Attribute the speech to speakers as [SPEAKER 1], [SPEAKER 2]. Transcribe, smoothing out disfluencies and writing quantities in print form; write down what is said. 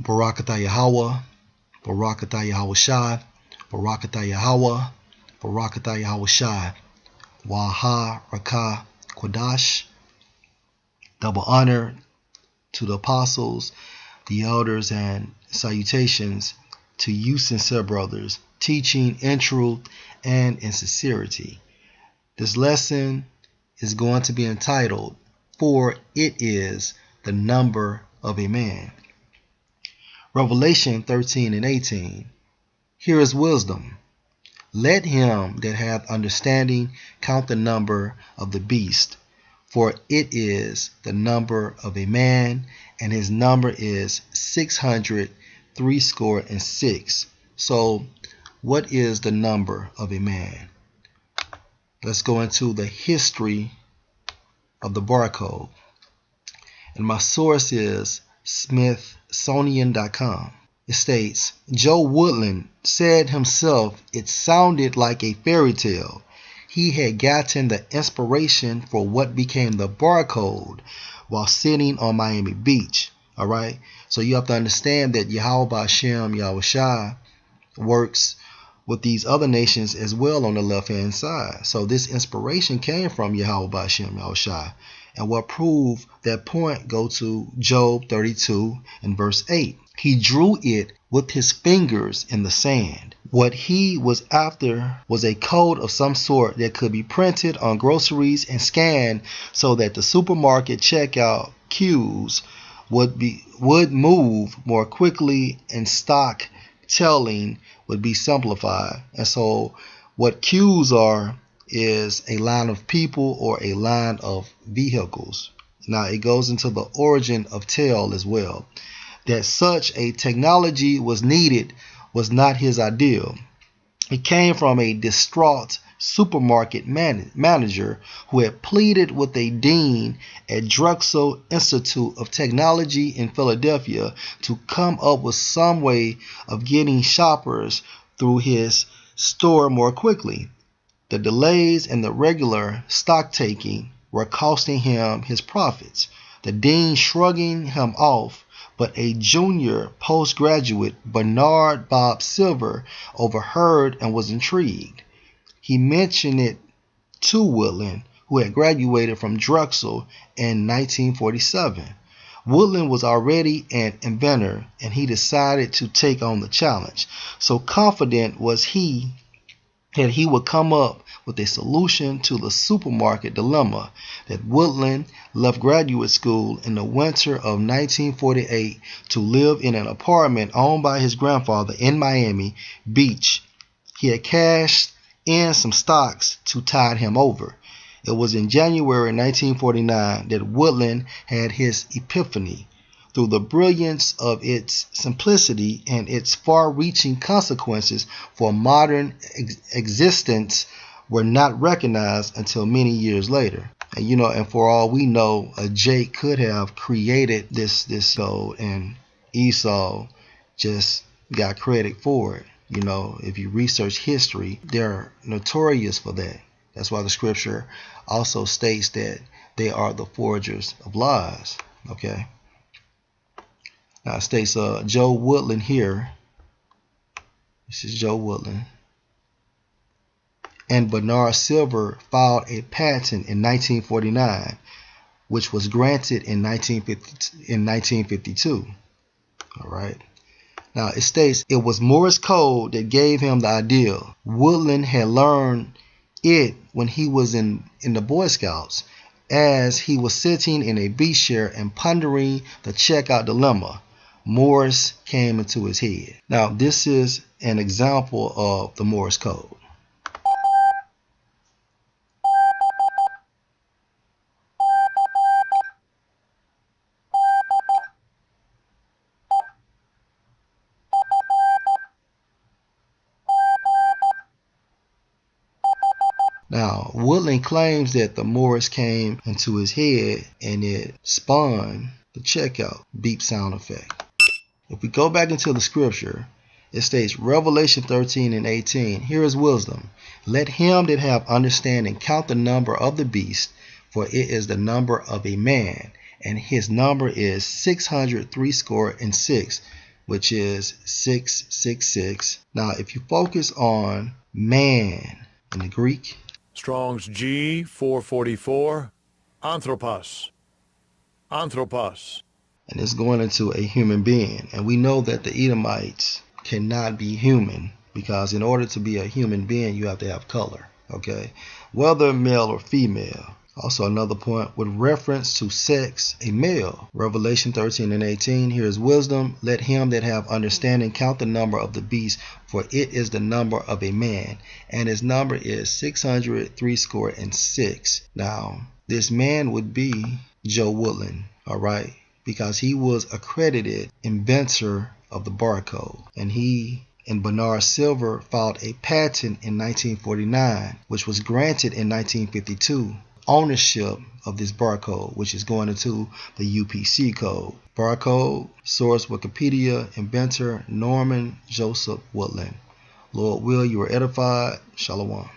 [SPEAKER 1] Barakatah Yahweh, Barakatah Yahweh Shai, Barakatah Yahweh, Barakatah Yahweh Shai, Waha Rakah Kodash. Double honor to the apostles, the elders, and salutations to you, sincere brothers, teaching in truth and in sincerity. This lesson is going to be entitled, For It Is the Number of a Man. Revelation 13 and 18. Here is wisdom. Let him that hath understanding count the number of the beast, for it is the number of a man, and his number is 666. So, what is the number of a man? Let's go into the history of the barcode. And my source is Smithsonian.com. It states, Joe Woodland said himself it sounded like a fairy tale. He had gotten the inspiration for what became the barcode while sitting on Miami Beach. All right. So you have to understand that Yahweh Ba'Shem Yahweh Shai works with these other nations as well on the left-hand side. So this inspiration came from Yahweh Ba'Shem Yahweh Shai. And what proved that point, go to Job 32 and verse 8. He drew it with his fingers in the sand. What he was after was a code of some sort that could be printed on groceries and scanned so that the supermarket checkout queues would move more quickly and stock telling would be simplified. And so what queues are is a line of people or a line of vehicles. Now it goes into the origin of tell as well. That such a technology was needed was not his ideal. It came from a distraught supermarket manager who had pleaded with a dean at Drexel Institute of Technology in Philadelphia to come up with some way of getting shoppers through his store more quickly. The delays and the regular stock taking were costing him his profits. The dean shrugging him off, but a junior postgraduate, Bernard Bob Silver, overheard and was intrigued. He mentioned it to Woodland, who had graduated from Drexel in 1947. Woodland was already an inventor, and he decided to take on the challenge. So confident was he that he would come up with a solution to the supermarket dilemma that Woodland left graduate school in the winter of 1948 to live in an apartment owned by his grandfather in Miami Beach. He had cashed in some stocks to tide him over. It was in January 1949 that Woodland had his epiphany. Through the brilliance of its simplicity and its far-reaching consequences for modern existence were not recognized until many years later. And for all we know, Jake could have created this code, and Esau just got credit for it. If you research history, they're notorious for that. That's why the scripture also states that they are the forgers of lies. Okay. Now it states Joe Woodland here. This is Joe Woodland. And Bernard Silver filed a patent in 1949, which was granted in 1952. All right. Now it states it was Morse code that gave him the idea. Woodland had learned it when he was in the Boy Scouts, as he was sitting in a beach chair and pondering the checkout dilemma. Morse came into his head. Now this is an example of the Morse code. Now, Woodland claims that the Morse came into his head and it spawned the checkout beep sound effect. If we go back into the scripture, it states Revelation 13 and 18, here is wisdom. Let him that have understanding count the number of the beast, for it is the number of a man, and his number is 666. which is 666. Now, if you focus on man in the Greek,
[SPEAKER 2] Strong's G 444, anthropos. Anthropos.
[SPEAKER 1] and it's going into a human being. And we know that the Edomites cannot be human because in order to be a human being, you have to have color, okay? Whether male or female. Also another point with reference to sex, a male. Revelation 13:18, here is wisdom. Let him that have understanding count the number of the beast, for it is the number of a man, and his number is 666. Now, this man would be Joe Woodland, all right? Because he was accredited inventor of the barcode, and he and Bernard Silver filed a patent in 1949, which was granted in 1952. Ownership of this barcode, which is going into the UPC code. Barcode, source Wikipedia, inventor Norman Joseph Woodland. Lord will you are edified. Shalom.